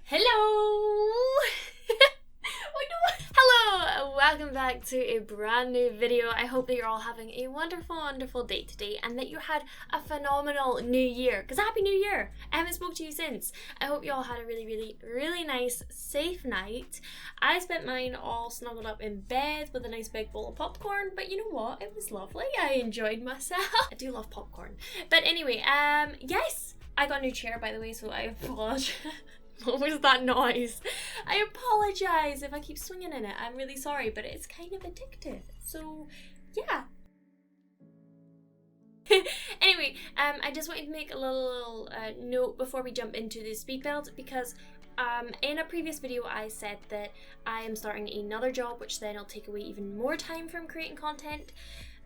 Hello! Oh no! Hello! Welcome back to a brand new video. I hope that you're all having a wonderful day today and that you had a phenomenal new year. Because Happy New Year! I haven't spoke to you since. I hope you all had a really nice, safe night. I spent mine all snuggled up in bed with a nice big bowl of popcorn, but you know what? It was lovely. I enjoyed myself. I do love popcorn. But anyway, yes! I got a new chair, by the way, so I apologize. What was that noise? I apologise if I keep swinging in it. I'm really sorry, but it's kind of addictive. So, yeah. Anyway, I just wanted to make a little note before we jump into the speed build because in a previous video I said that I am starting another job, which then will take away even more time from creating content.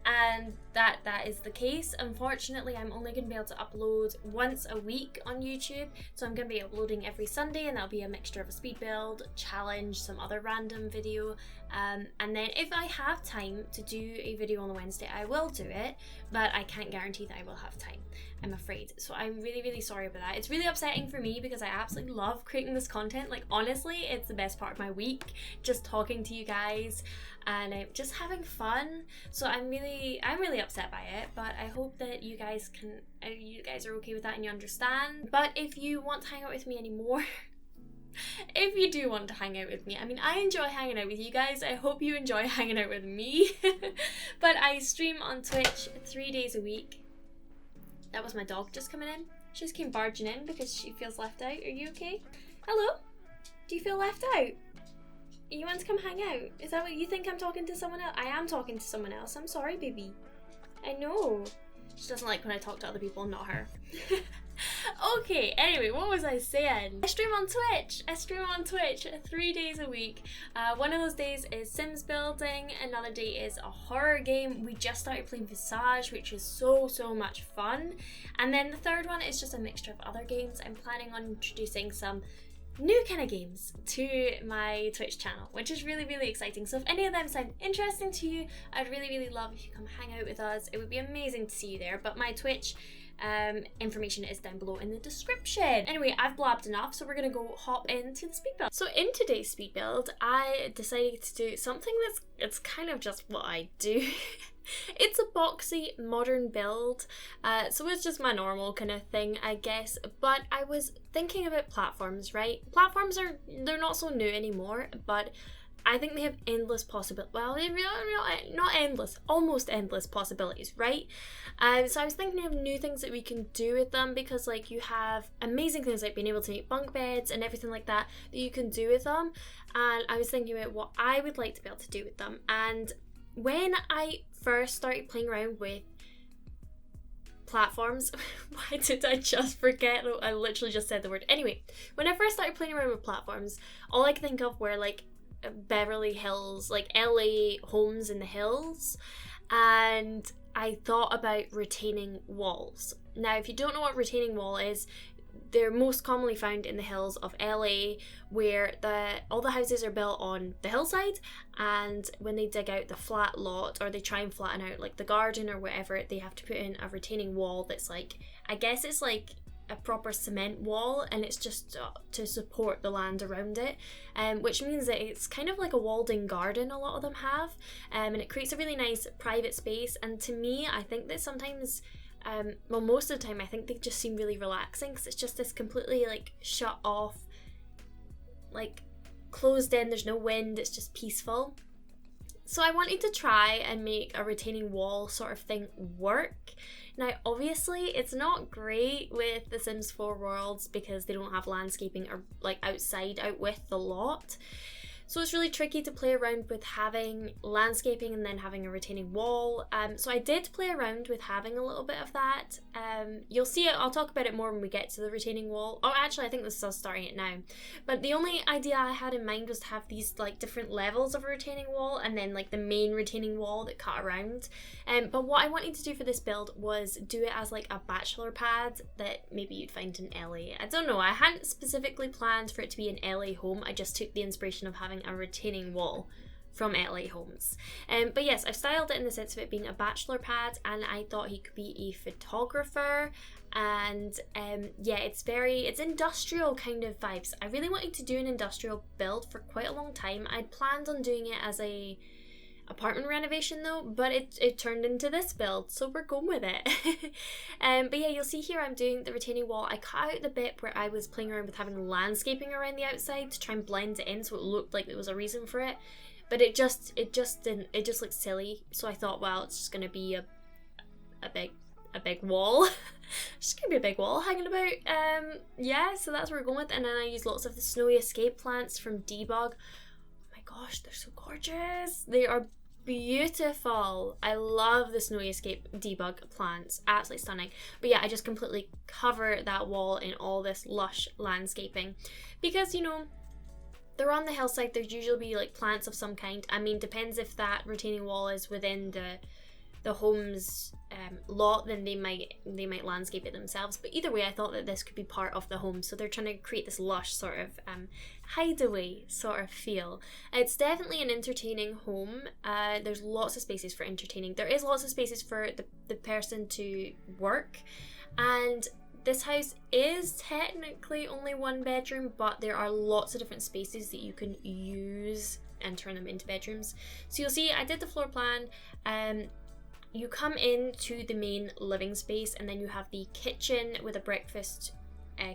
And that is the case. Unfortunately, I'm only going to be able to upload once a week on YouTube, so I'm going to be uploading every Sunday, and that'll be a mixture of a speed build, challenge, some other random video, and then if I have time to do a video on the Wednesday, I will do it, but I can't guarantee that I will have time, I'm afraid. So I'm really sorry about that. It's really upsetting for me because I absolutely love creating this content. Like, honestly, it's the best part of my week, just talking to you guys and just having fun. So I'm really upset by it, but I hope that you guys are okay with that and you understand. But if you want to hang out with me anymore, if you do want to hang out with me, I mean, I enjoy hanging out with you guys. I hope you enjoy hanging out with me. But I stream on Twitch 3 days a week. That was my dog just coming in. She just came barging in because she feels left out. Are you okay? Hello? Do you feel left out? You want to come hang out? Is that what you think? I'm talking to someone else? I am talking to someone else. I'm sorry, baby. I know. She doesn't like when I talk to other people, not her. Okay, anyway, what was I saying? I stream on Twitch 3 days a week. One of those days is Sims building, another day is a horror game. We just started playing Visage, which is so much fun. And then the third one is just a mixture of other games. I'm planning on introducing some new kind of games to my Twitch channel, which is really exciting. So if any of them sound interesting to you, I'd really love if you come hang out with us. It would be amazing to see you there. But my Twitch information is down below in the description. Anyway, I've blabbed enough, so we're gonna go hop into the speed build. So in today's speed build, I decided to do something it's kind of just what I do. It's a boxy modern build, so it's just my normal kind of thing, I guess. But I was thinking about platforms, right? Platforms they're not so new anymore, but I think they have endless possibilities. Well, not endless, almost endless possibilities, right? So I was thinking of new things that we can do with them because, like, you have amazing things like being able to make bunk beds and everything like that you can do with them. And I was thinking about what I would like to be able to do with them. And when I first started playing around with platforms, why did I just forget? I literally just said the word. Anyway, when I first started playing around with platforms, all I could think of were like Beverly Hills, like LA homes in the hills, and I thought about retaining walls. Now, if you don't know what retaining wall is, they're most commonly found in the hills of LA, where all the houses are built on the hillside, and when they dig out the flat lot, or they try and flatten out like the garden or whatever, they have to put in a retaining wall that's like, I guess it's like a proper cement wall, and it's just to support the land around it, which means that it's kind of like a walled-in garden a lot of them have, and it creates a really nice private space. And to me, I think that sometimes most of the time I think they just seem really relaxing because it's just this completely like shut off, like closed in, there's no wind, it's just peaceful. So I wanted to try and make a retaining wall sort of thing work. Now, obviously, it's not great with The Sims 4 worlds because they don't have landscaping or like out with the lot. So it's really tricky to play around with having landscaping and then having a retaining wall. So I did play around with having a little bit of that. You'll see it, I'll talk about it more when we get to the retaining wall. Oh, actually, I think this is us starting it now. But the only idea I had in mind was to have these like different levels of a retaining wall and then like the main retaining wall that cut around. But what I wanted to do for this build was do it as like a bachelor pad that maybe you'd find in LA. I don't know, I hadn't specifically planned for it to be an LA home. I just took the inspiration of having a retaining wall from LA Homes. But yes, I've styled it in the sense of it being a bachelor pad, and I thought he could be a photographer. And yeah, it's industrial kind of vibes. I really wanted to do an industrial build for quite a long time. I'd planned on doing it as a apartment renovation though, but it turned into this build, so we're going with it. But yeah, you'll see here I'm doing the retaining wall. I cut out the bit where I was playing around with having landscaping around the outside to try and blend it in so it looked like there was a reason for it, but it just looked silly. So I thought, well, it's just gonna be a big wall. Just gonna be a big wall hanging about. Yeah, so that's what we're going with. And then I used lots of the snowy escape plants from Debug. Oh my gosh, they're so gorgeous. They are beautiful. I love the snowy escape Debug plants, absolutely stunning. But yeah, I just completely cover that wall in all this lush landscaping because, you know, they're on the hillside. There'd usually be like plants of some kind. I mean, depends if that retaining wall is within the home's lot, then they might landscape it themselves. But either way, I thought that this could be part of the home, so they're trying to create this lush sort of hideaway sort of feel. It's definitely an entertaining home. There's lots of spaces for entertaining. There is lots of spaces for the person to work, and this house is technically only one bedroom, but there are lots of different spaces that you can use and turn them into bedrooms. So you'll see I did the floor plan. You come into the main living space, and then you have the kitchen with a breakfast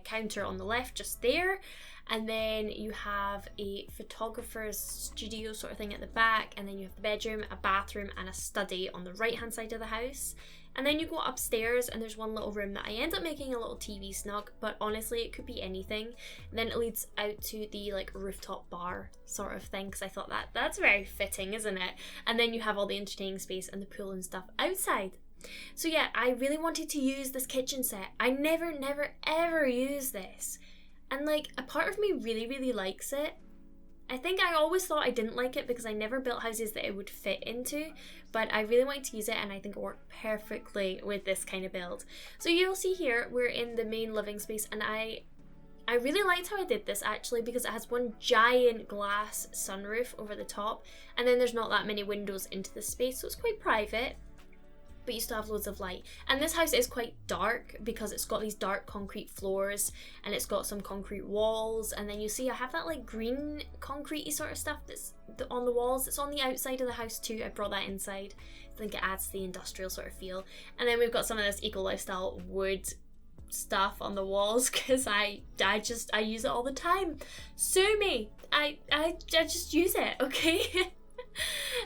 counter on the left just there, and then you have a photographer's studio sort of thing at the back, and then you have the bedroom, a bathroom and a study on the right hand side of the house. And then you go upstairs and there's one little room that I end up making a little TV snug, but honestly it could be anything. And then it leads out to the like rooftop bar sort of thing, because I thought that's very fitting, isn't it? And then you have all the entertaining space and the pool and stuff outside. So yeah, I really wanted to use this kitchen set. I never ever use this, and like a part of me really likes it. I think I always thought I didn't like it because I never built houses that it would fit into, but I really wanted to use it, and I think it worked perfectly with this kind of build. So you'll see here we're in the main living space, and I really liked how I did this actually, because it has one giant glass sunroof over the top, and then there's not that many windows into the space, so it's quite private, but you still have loads of light. And this house is quite dark because it's got these dark concrete floors, and it's got some concrete walls, and then you see I have that like green concrete-y sort of stuff that's on the walls. It's on the outside of the house too. I brought that inside. I think it adds to the industrial sort of feel. And then we've got some of this eco lifestyle wood stuff on the walls because I use it all the time. Sue me. I just use it, okay?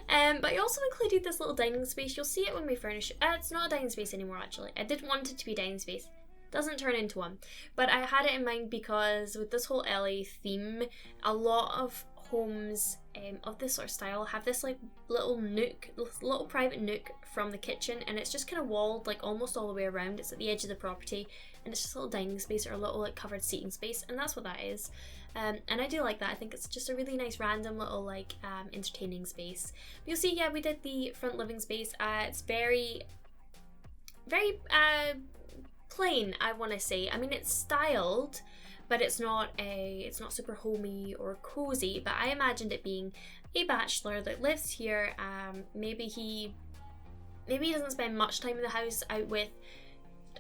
But I also included this little dining space. You'll see it when we furnish it. It's not a dining space anymore actually. I did want it to be a dining space. Doesn't turn into one. But I had it in mind because with this whole LA theme, a lot of homes of this sort of style have this like little nook, little private nook from the kitchen, and it's just kind of walled like almost all the way around. It's at the edge of the property, and it's just a little dining space or a little like covered seating space, and that's what that is. And I do like that. I think it's just a really nice random little like entertaining space. But you'll see, yeah, we did the front living space. It's very plain, I want to say. I mean, it's styled, but it's not super homey or cozy. But I imagined it being a bachelor that lives here. Maybe he doesn't spend much time in the house, out with,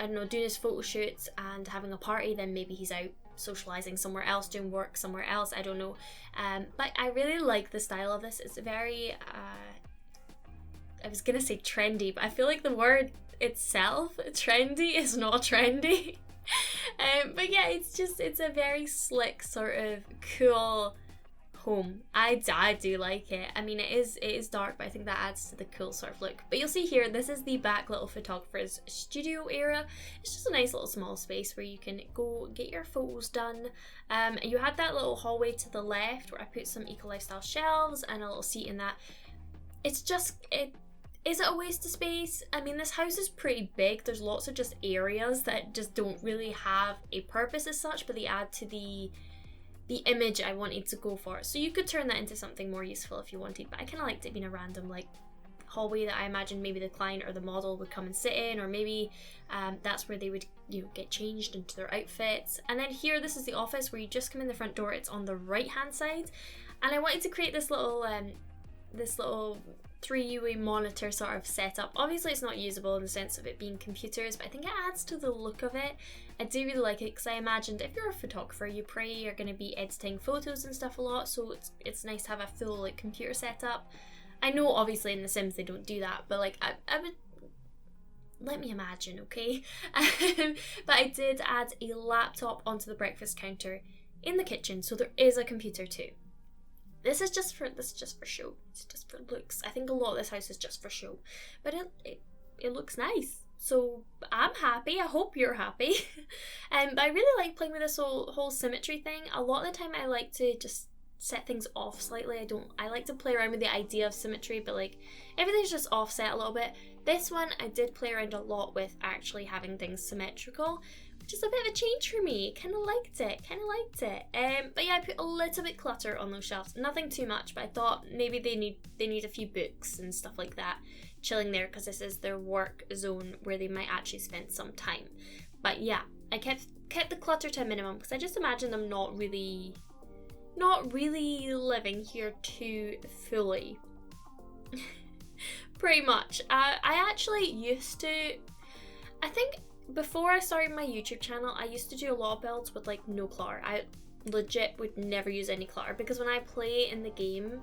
I don't know, doing his photo shoots and having a party. Then maybe he's out socializing somewhere else, doing work somewhere else, I don't know. But I really like the style of this. It's very I was gonna say trendy, but I feel like the word itself, trendy, is not trendy. But yeah, it's a very slick sort of cool home. I do like it. I mean, it is dark, but I think that adds to the cool sort of look. But you'll see here, this is the back little photographer's studio area. It's just a nice little small space where you can go get your photos done. You had that little hallway to the left where I put some eco lifestyle shelves and a little seat in that. Is it a waste of space? I mean, this house is pretty big. There's lots of just areas that just don't really have a purpose as such, but they add to the image I wanted to go for. So you could turn that into something more useful if you wanted, but I kind of liked it being a random like hallway that I imagine maybe the client or the model would come and sit in, or maybe that's where they would, you know, get changed into their outfits. And then here, this is the office where you just come in the front door. It's on the right hand side, and I wanted to create this little this little 3-way monitor sort of setup. Obviously it's not usable in the sense of it being computers, but I think it adds to the look of it. I do really like it because I imagined if you're a photographer, you probably you're going to be editing photos and stuff a lot, so it's nice to have a full like computer setup. I know obviously in The Sims they don't do that, but like I would, let me imagine, okay? But I did add a laptop onto the breakfast counter in the kitchen, so there is a computer too. This is just for show. It's just for looks. I think a lot of this house is just for show, but it looks nice. So I'm happy. I hope you're happy. But I really like playing with this whole symmetry thing. A lot of the time I like to just set things off slightly. I like to play around with the idea of symmetry, but like everything's just offset a little bit. This one I did play around a lot with actually having things symmetrical, which is a bit of a change for me. Kind of liked it. But yeah, I put a little bit clutter on those shelves. Nothing too much, but I thought maybe they need a few books and stuff like that chilling there because this is their work zone where they might actually spend some time. But yeah, I kept the clutter to a minimum because I just imagine them not really living here too fully. Pretty much. I actually used to, I think before I started my YouTube channel, I used to do a lot of builds with like no clutter. I legit would never use any clutter because when I play in the game,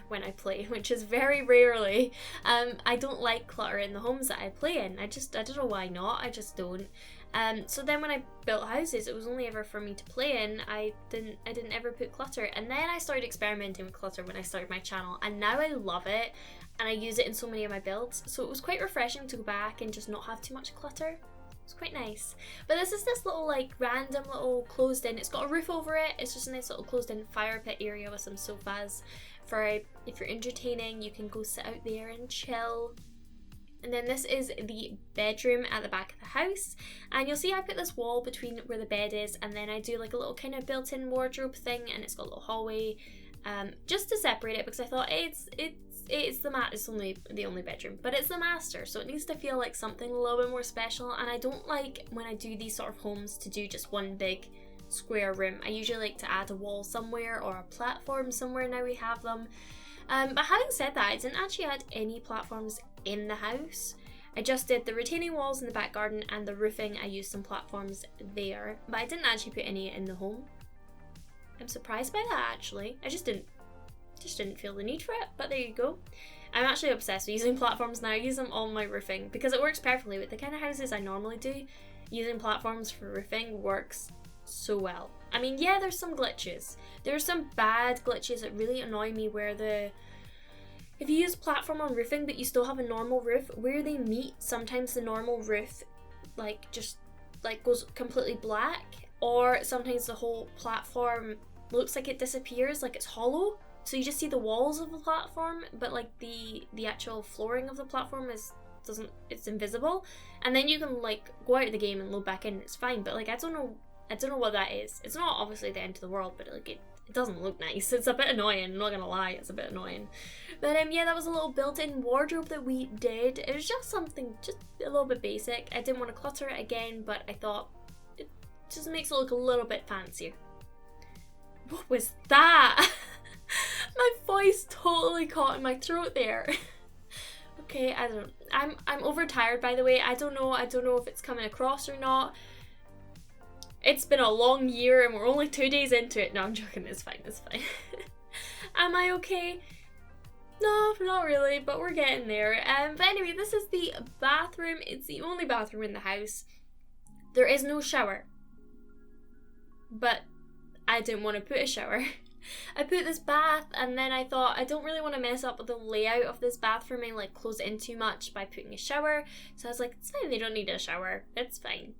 which is very rarely, I don't like clutter in the homes that I play in. I don't know why not, I just don't. So then when I built houses, it was only ever for me to play in. I didn't ever put clutter, and then I started experimenting with clutter when I started my channel, and now I love it and I use it in so many of my builds, so it was quite refreshing to go back and just not have too much clutter. It's quite nice. But this is this little like random little closed in, it's got a roof over it, it's just a nice little closed in fire pit area with some sofas for if you're entertaining, you can go sit out there and chill. And then this is the bedroom at the back of the house, and you'll see I put this wall between where the bed is, and then I do like a little kind of built-in wardrobe thing, and it's got a little hallway just to separate it because I thought it's only the only bedroom, but it's the master, so it needs to feel like something a little bit more special. And I don't like when I do these sort of homes to do just one big square room. I usually like to add a wall somewhere or a platform somewhere. Now we have them, but having said that, I didn't actually add any platforms in the house. I just did the retaining walls in the back garden and the roofing. I used some platforms there, but I didn't actually put any in the home. I'm surprised by that actually. I just didn't feel the need for it, but there you go. I'm actually obsessed with using platforms now. I use them on my roofing because it works perfectly with the kind of houses I normally do. Using platforms for roofing works so well. I mean, yeah, there's some glitches. There's some bad glitches that really annoy me where if you use platform on roofing but you still have a normal roof, where they meet, sometimes the normal roof just goes completely black, or sometimes the whole platform looks like it disappears, like it's hollow. So you just see the walls of the platform, but like the actual flooring of the platform it's invisible. And then you can like go out of the game and load back in, it's fine. But like I don't know what that is. It's not obviously the end of the world, but like it doesn't look nice. It's a bit annoying, I'm not gonna lie, it's a bit annoying. But yeah, that was a little built-in wardrobe that we did. It was just something just a little bit basic. I didn't want to clutter it again, but I thought it just makes it look a little bit fancier. What was that? My voice totally caught in my throat there. Okay, I don't know. I'm overtired, by the way. I don't know if it's coming across or not. It's been a long year and we're only 2 days into it. No, I'm joking, it's fine. Am I okay? No, not really, but we're getting there. But anyway, this is the bathroom. It's the only bathroom in the house. There is no shower, but I didn't want to put a shower. I put this bath, and then I thought I don't really want to mess up with the layout of this bathroom and like close it in too much by putting a shower. So I was like, it's fine, they don't need a shower, it's fine.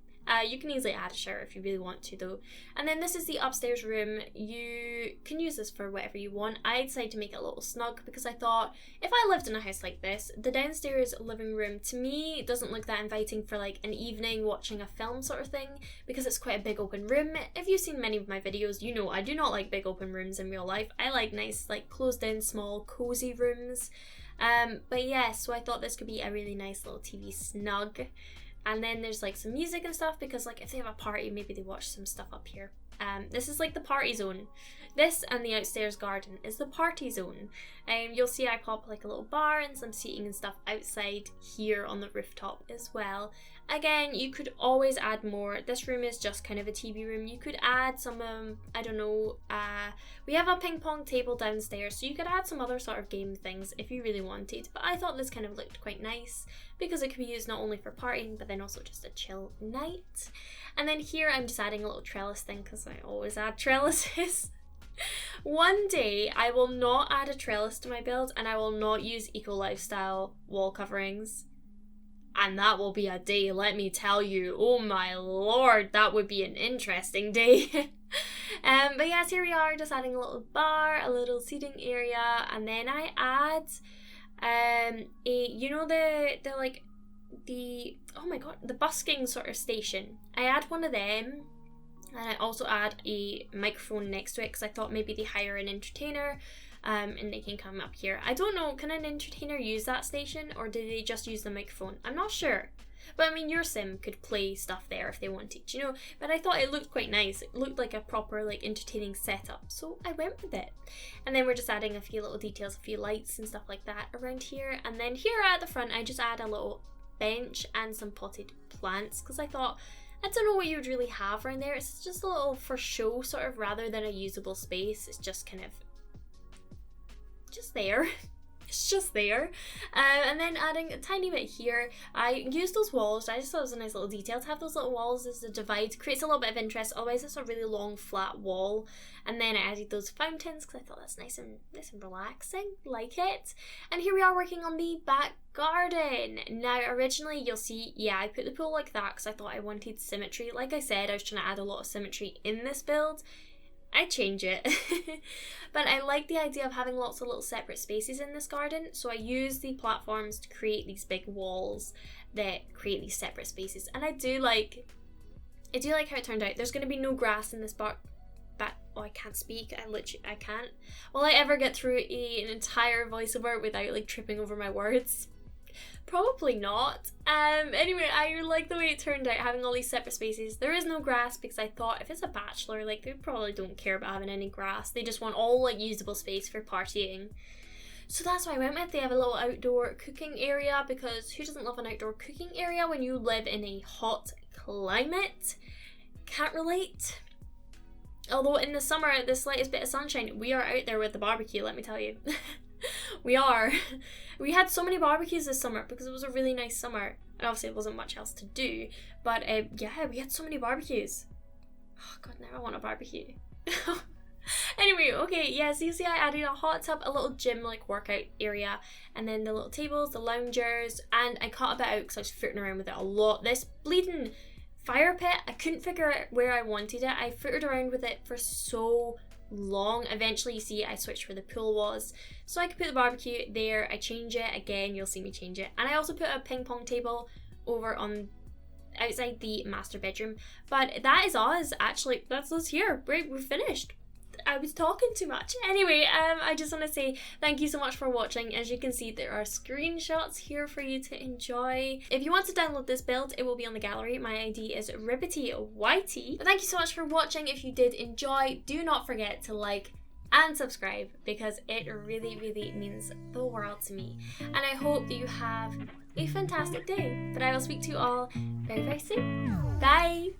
You can easily add a shower if you really want to though. And then this is the upstairs room. You can use this for whatever you want. I decided to make it a little snug because I thought if I lived in a house like this, the downstairs living room to me doesn't look that inviting for like an evening watching a film sort of thing, because it's quite a big open room. If you've seen many of my videos, you know I do not like big open rooms in real life. I like nice like closed in small cozy rooms. But yeah, so I thought this could be a really nice little TV snug. And then there's like some music and stuff because like if they have a party, maybe they watch some stuff up here. This is like the party zone. This and the outstairs garden is the party zone. You'll see I pop like a little bar and some seating and stuff outside here on the rooftop as well. Again, you could always add more. This room is just kind of a TV room. You could add some, I don't know, we have a ping pong table downstairs, so you could add some other sort of game things if you really wanted. But I thought this kind of looked quite nice because it could be used not only for partying, but then also just a chill night. And then here I'm just adding a little trellis thing because I always add trellises. One day I will not add a trellis to my build and I will not use eco lifestyle wall coverings. And that will be a day, let me tell you. Oh my lord, that would be an interesting day. But yes, here we are, just adding a little bar, a little seating area, and then I add the busking sort of station. I add one of them, and I also add a microphone next to it because I thought maybe they hire an entertainer. And they can come up here. I don't know, can an entertainer use that station or do they just use the microphone? I'm not sure. But I mean, your sim could play stuff there if they wanted, you know. But I thought it looked quite nice. It looked like a proper, like, entertaining setup. So I went with it. And then we're just adding a few little details, a few lights and stuff like that around here. And then here at the front, I just add a little bench and some potted plants because I thought, I don't know what you would really have around there. It's just a little for show sort of rather than a usable space. It's just kind of just there. It's just there. And then adding a tiny bit here. I used those walls. I just thought it was a nice little detail to have those little walls as a divide. Creates a little bit of interest. Otherwise it's a really long flat wall. And then I added those fountains because I thought that's nice and relaxing. Like it. And here we are working on the back garden. Now originally you'll see, yeah, I put the pool like that because I thought I wanted symmetry. Like I said, I was trying to add a lot of symmetry in this build. I change it. But I like the idea of having lots of little separate spaces in this garden, so I use the platforms to create these big walls that create these separate spaces. And I do like how it turned out. There's going to be no grass in this I can't speak. I can't. Will I ever get through an entire voiceover without like tripping over my words? Probably not. Anyway, I like the way it turned out, having all these separate spaces. There is no grass because I thought if it's a bachelor, like they probably don't care about having any grass. They just want all like usable space for partying. So that's what I went with. They have a little outdoor cooking area because who doesn't love an outdoor cooking area when you live in a hot climate? Can't relate. Although in the summer, the slightest bit of sunshine, we are out there with the barbecue, let me tell you. We are. We had so many barbecues this summer because it was a really nice summer. And obviously it wasn't much else to do. But yeah, we had so many barbecues. Oh god, now I want a barbecue. Anyway, okay, yeah, so you see I added a hot tub, a little gym like workout area, and then the little tables, the loungers, and I cut a bit out because I was footing around with it a lot. This bleeding fire pit, I couldn't figure out where I wanted it. I footed around with it for so long. Eventually, you see, I switched where the pool was, so I could put the barbecue there. I change it again. You'll see me change it, and I also put a ping pong table over on outside the master bedroom. But that is us. Actually, that's us here. We're finished. I was talking too much. Anyway, I just want to say thank you so much for watching. As you can see, there are screenshots here for you to enjoy. If you want to download this build, it will be on the gallery. My ID is RibbityYT. Thank you so much for watching. If you did enjoy, do not forget to like and subscribe because it really, really means the world to me. And I hope that you have a fantastic day. But I will speak to you all very, very soon. Bye!